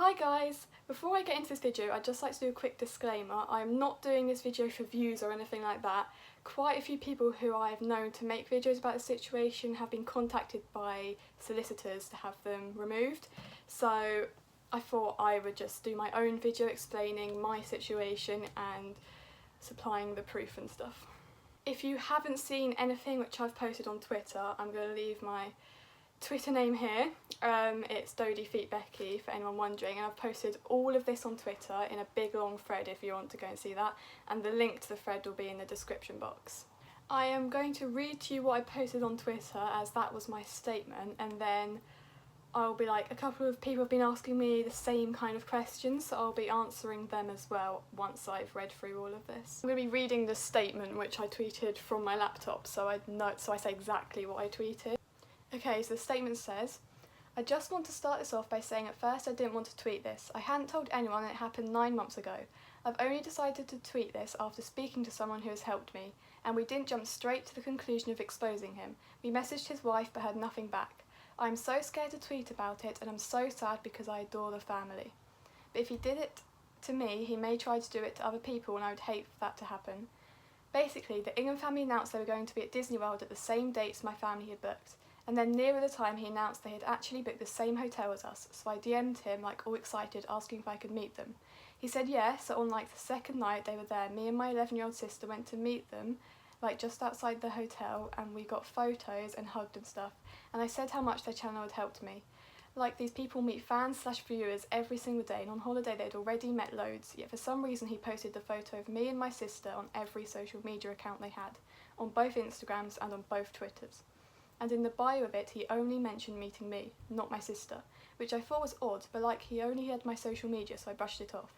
Hi guys! Before I get into this video, I'd just like to do a quick disclaimer. I'm not doing this video for views or anything like that. Quite a few people who I've known to make videos about the situation have been contacted by solicitors to have them removed. So I thought I would just do my own video explaining my situation and supplying the proof and stuff. If you haven't seen anything which I've posted on Twitter, I'm going to leave my Twitter name here. It's Dodie Feet Becky for anyone wondering, and I've posted all of this on Twitter in a big long thread if you want to go and see that, and the link to the thread will be in the description box. I am going to read to you what I posted on Twitter as that was my statement, and then I'll be like, a couple of people have been asking me the same kind of questions, so I'll be answering them as well once I've read through all of this. I'm going to be reading the statement which I tweeted from my laptop so I say exactly what I tweeted. Okay, so the statement says, I just want to start this off by saying at first I didn't want to tweet this. I hadn't told anyone and it happened 9 months ago. I've only decided to tweet this after speaking to someone who has helped me, and we didn't jump straight to the conclusion of exposing him. We messaged his wife but had nothing back. I'm so scared to tweet about it and I'm so sad because I adore the family. But if he did it to me, he may try to do it to other people and I would hate for that to happen. Basically, the Ingham family announced they were going to be at Disney World at the same dates my family had booked. And then nearer the time he announced they had actually booked the same hotel as us, so I DM'd him like all excited asking if I could meet them. He said yes, so on like the second night they were there, me and my 11-year-old sister went to meet them like just outside the hotel, and we got photos and hugged and stuff, and I said how much their channel had helped me. Like, these people meet fans/viewers every single day, and on holiday they'd already met loads, yet for some reason he posted the photo of me and my sister on every social media account they had, on both Instagrams and on both Twitters. And in the bio of it he only mentioned meeting me, not my sister, which I thought was odd, but like he only had my social media so I brushed it off.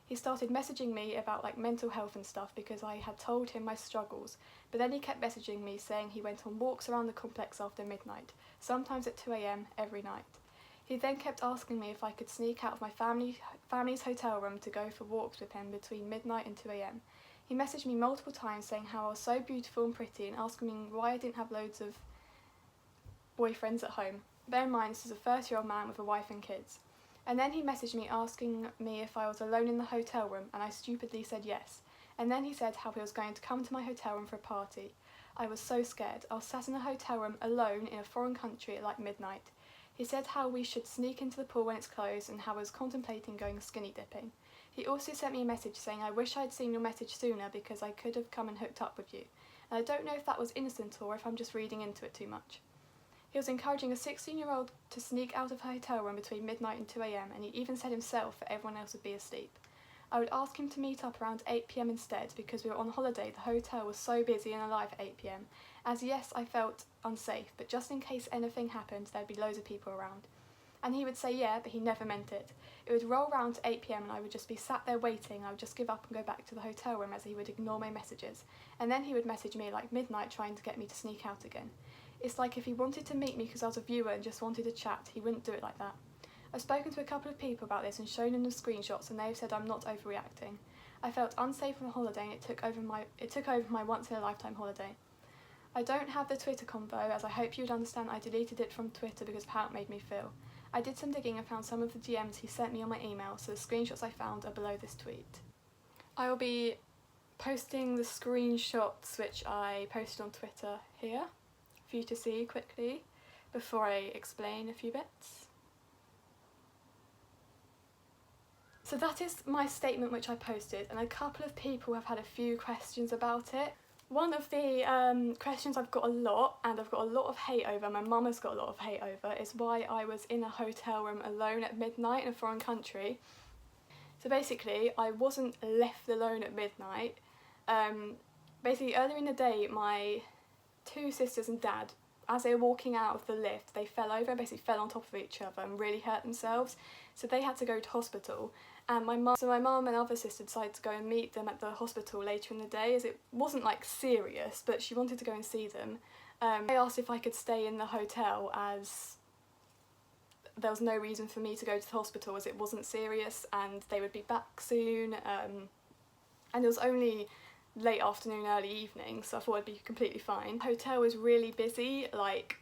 He started messaging me about like mental health and stuff because I had told him my struggles, but then he kept messaging me saying he went on walks around the complex after midnight, sometimes at 2 AM every night. He then kept asking me if I could sneak out of my family's hotel room to go for walks with him between midnight and 2 AM. He messaged me multiple times saying how I was so beautiful and pretty and asking me why I didn't have loads of boyfriends at home. Bear in mind this is a 30-year-old man with a wife and kids. And then he messaged me asking me if I was alone in the hotel room, and I stupidly said yes. And then he said how he was going to come to my hotel room for a party. I was so scared. I was sat in a hotel room alone in a foreign country at like midnight. He said how we should sneak into the pool when it's closed and how I was contemplating going skinny dipping. He also sent me a message saying I wish I'd seen your message sooner because I could have come and hooked up with you. And I don't know if that was innocent or if I'm just reading into it too much. He was encouraging a 16-year-old to sneak out of her hotel room between midnight and 2 AM, and he even said himself that everyone else would be asleep. I would ask him to meet up around 8 PM instead because we were on holiday. The hotel was so busy and alive at 8 PM. As yes, I felt unsafe, but just in case anything happened, there'd be loads of people around. And he would say yeah, but he never meant it. It would roll round to 8 PM and I would just be sat there waiting. I would just give up and go back to the hotel room as he would ignore my messages. And then he would message me like midnight trying to get me to sneak out again. It's like if he wanted to meet me because I was a viewer and just wanted to chat, he wouldn't do it like that. I've spoken to a couple of people about this and shown them the screenshots and they've said I'm not overreacting. I felt unsafe on holiday and it took over my once-in-a-lifetime holiday. I don't have the Twitter convo, as I hope you would understand I deleted it from Twitter because of how it made me feel. I did some digging and found some of the DMs he sent me on my email, so the screenshots I found are below this tweet. I will be posting the screenshots which I posted on Twitter here for you to see quickly before I explain a few bits. So that is my statement which I posted, and a couple of people have had a few questions about it. One of the questions I've got a lot, and I've got a lot of hate over, my mum has got a lot of hate over, is why I was in a hotel room alone at midnight in a foreign country. So basically, I wasn't left alone at midnight. Basically, earlier in the day, my 2 sisters and dad, as they were walking out of the lift, they fell over and basically fell on top of each other and really hurt themselves, so they had to go to hospital. And my mum and other sister decided to go and meet them at the hospital later in the day, as it wasn't like serious, but she wanted to go and see them. They asked if I could stay in the hotel as there was no reason for me to go to the hospital as it wasn't serious and they would be back soon, and it was only late afternoon, early evening, so I thought I'd be completely fine. The hotel was really busy, like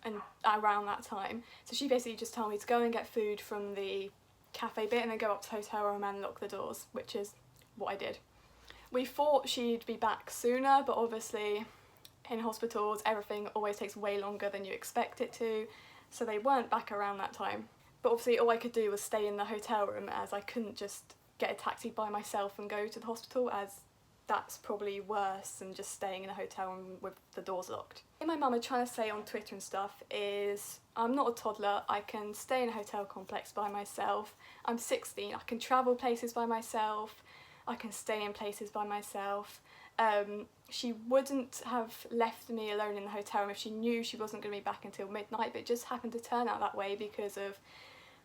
and around that time. So she basically just told me to go and get food from the cafe bit and then go up to the hotel room and lock the doors, which is what I did. We thought she'd be back sooner, but obviously in hospitals everything always takes way longer than you expect it to, so they weren't back around that time. But obviously all I could do was stay in the hotel room, as I couldn't just get a taxi by myself and go to the hospital, as that's probably worse than just staying in a hotel room with the doors locked. What my mum are trying to say on Twitter and stuff is, I'm not a toddler, I can stay in a hotel complex by myself, I'm 16, I can travel places by myself, I can stay in places by myself. She wouldn't have left me alone in the hotel room if she knew she wasn't going to be back until midnight, but it just happened to turn out that way because of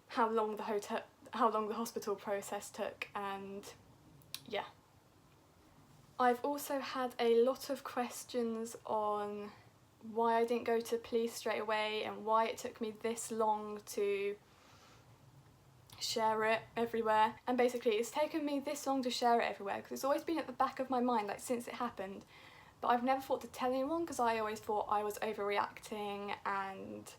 how long the hospital process took, and yeah. I've also had a lot of questions on why I didn't go to the police straight away and why it took me this long to share it everywhere. And basically it's taken me this long to share it everywhere because it's always been at the back of my mind, like, since it happened, but I've never thought to tell anyone because I always thought I was overreacting. And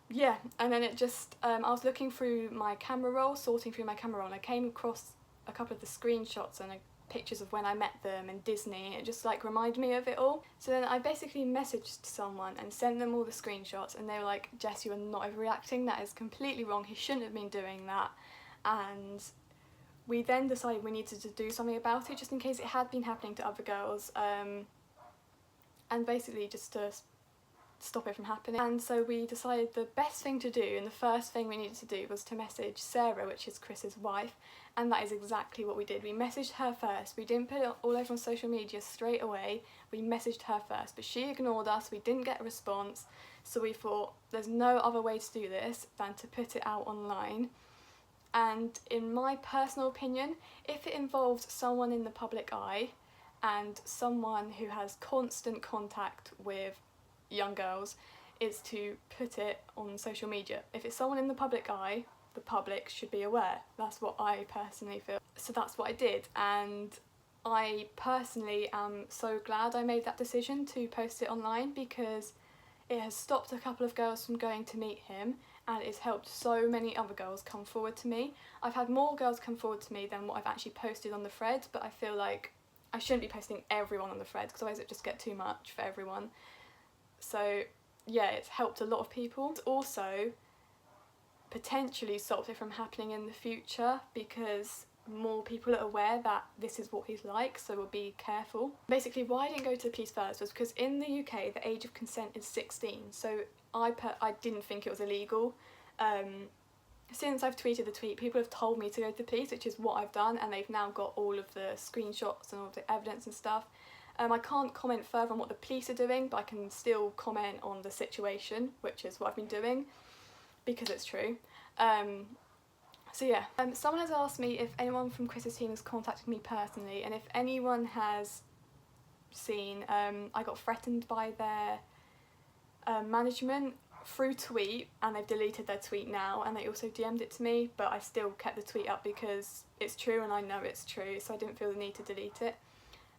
yeah, and then it just, I was looking through my camera roll, sorting through my camera roll, and I came across a couple of the screenshots and pictures of when I met them in Disney, and it just like reminded me of it all. So then I basically messaged someone and sent them all the screenshots, and they were like, Jess, you are not overreacting, that is completely wrong, he shouldn't have been doing that. And we then decided we needed to do something about it, just in case it had been happening to other girls, and basically just to stop it from happening. And so we decided the best thing to do, and the first thing we needed to do, was to message Sarah, which is Chris's wife, and that is exactly what we did. We messaged her first. We didn't put it all over on social media straight away, we messaged her first, but she ignored us, we didn't get a response, so we thought there's no other way to do this than to put it out online. And in my personal opinion, if it involves someone in the public eye and someone who has constant contact with young girls, is to put it on social media. If it's someone in the public eye, the public should be aware. That's what I personally feel. So that's what I did, and I personally am so glad I made that decision to post it online, because it has stopped a couple of girls from going to meet him, and it's helped so many other girls come forward to me. I've had more girls come forward to me than what I've actually posted on the thread, but I feel like I shouldn't be posting everyone on the thread because otherwise it just get too much for everyone. So yeah, it's helped a lot of people. It's also potentially stopped it from happening in the future because more people are aware that this is what he's like, so we'll be careful. Basically, why I didn't go to the police first was because in the UK the age of consent is 16, so I didn't think it was illegal. Since I've tweeted the tweet, people have told me to go to the police, which is what I've done, and they've now got all of the screenshots and all of the evidence and stuff. I can't comment further on what the police are doing, but I can still comment on the situation, which is what I've been doing, because it's true. So yeah, someone has asked me if anyone from Chris's team has contacted me personally, and if anyone has seen, I got threatened by their management through tweet, and they've deleted their tweet now, and they also DM'd it to me, but I still kept the tweet up because it's true and I know it's true, so I didn't feel the need to delete it.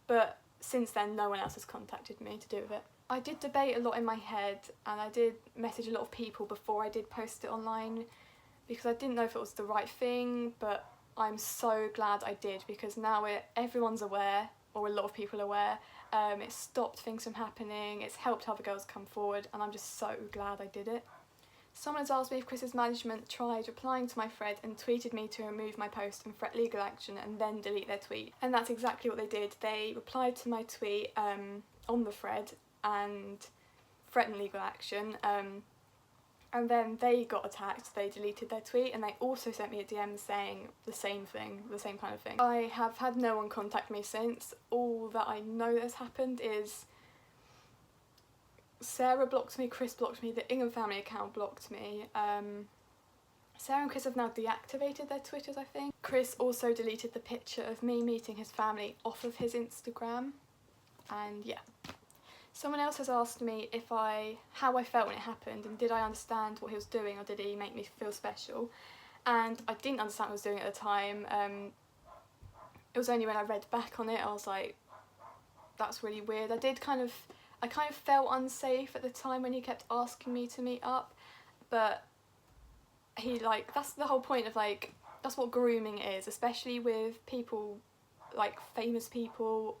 But since then, no one else has contacted me to do with it. I did debate a lot in my head, and I did message a lot of people before I did post it online, because I didn't know if it was the right thing, but I'm so glad I did, because now everyone's aware, or a lot of people are aware. It's stopped things from happening, it's helped other girls come forward, and I'm just so glad I did it. Someone has asked me if Chris's management tried replying to my thread and tweeted me to remove my post and threat legal action and then delete their tweet. And that's exactly what they did. They replied to my tweet on the thread and threatened legal action, and then they got attacked, they deleted their tweet, and they also sent me a DM saying the same thing, the same kind of thing. I have had no one contact me since. All that I know that has happened is Sarah blocked me, Chris blocked me, the Ingham family account blocked me. Sarah and Chris have now deactivated their Twitters, I think. Chris also deleted the picture of me meeting his family off of his Instagram, and yeah. Someone else has asked me how I felt when it happened, and did I understand what he was doing, or did he make me feel special? And I didn't understand what he was doing at the time. It was only when I read back on it I was like, that's really weird. I did kind of I kind of felt unsafe at the time when he kept asking me to meet up, but he, like, that's the whole point of, like, that's what grooming is, especially with people, like famous people.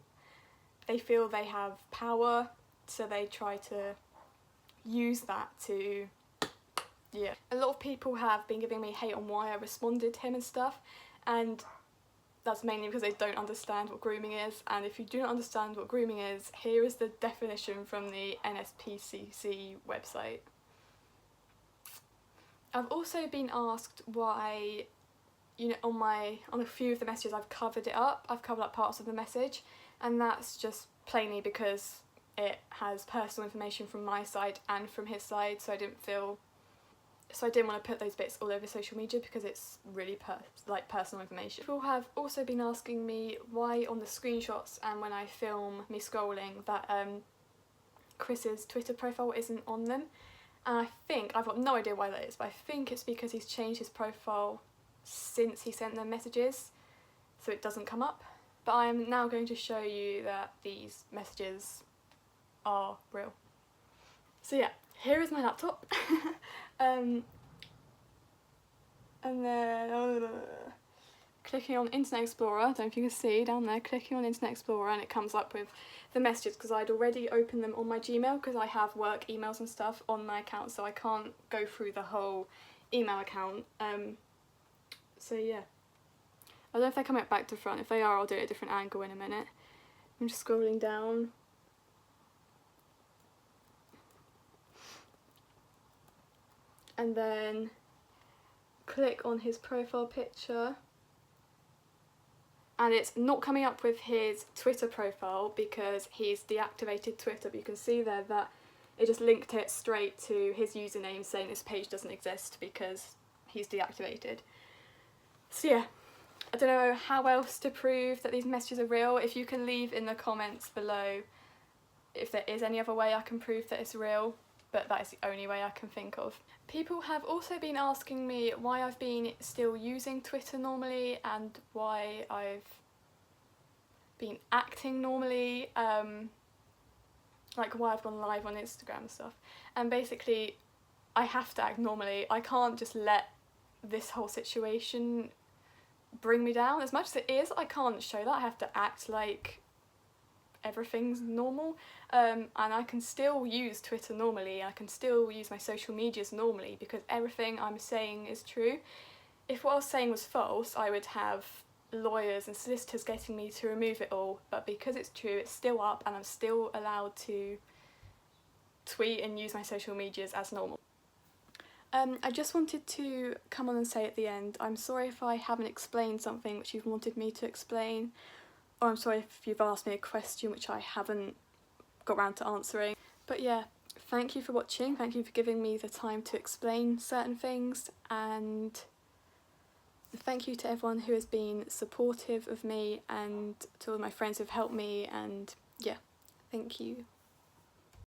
They feel they have power, so they try to use that to, yeah. A lot of people have been giving me hate on why I responded to him and stuff, and that's mainly because they don't understand what grooming is. And if you do not understand what grooming is, here is the definition from the NSPCC website. I've also been asked why, you know, on a few of the messages I've covered it up. I've covered up parts of the message, and that's just plainly because it has personal information from my side and from his side, so I didn't want to put those bits all over social media because it's really personal information. People have also been asking me why on the screenshots and when I film me scrolling that Chris's Twitter profile isn't on them. And I think, I've got no idea why that is, but I think it's because he's changed his profile since he sent them messages, so it doesn't come up. But I am now going to show you that these messages are real. So yeah, here is my laptop. And then clicking on Internet Explorer, I don't know if you can see down there, clicking on Internet Explorer, and it comes up with the messages because I'd already opened them on my Gmail because I have work emails and stuff on my account, so I can't go through the whole email account. So yeah, I don't know if they're coming back to front. If they are, I'll do it at a different angle in a minute. I'm just scrolling down. And then click on his profile picture, and it's not coming up with his Twitter profile because he's deactivated Twitter, but you can see there that it just linked it straight to his username saying this page doesn't exist because he's deactivated. So yeah, I don't know how else to prove that these messages are real. If you can leave in the comments below if there is any other way I can prove that it's real, but that is the only way I can think of. People have also been asking me why I've been still using Twitter normally and why I've been acting normally, like why I've gone live on Instagram and stuff. And basically, I have to act normally. I can't just let this whole situation bring me down. As much as it is, I can't show that. I have to act like everything's normal, and I can still use Twitter normally, I can still use my social medias normally because everything I'm saying is true. If what I was saying was false, I would have lawyers and solicitors getting me to remove it all, but because it's true, it's still up and I'm still allowed to tweet and use my social medias as normal. I just wanted to come on and say at the end, I'm sorry if I haven't explained something which you've wanted me to explain, or I'm sorry if you've asked me a question which I haven't got round to answering. But yeah, thank you for watching, thank you for giving me the time to explain certain things, and thank you to everyone who has been supportive of me and to all my friends who've helped me, and yeah, thank you.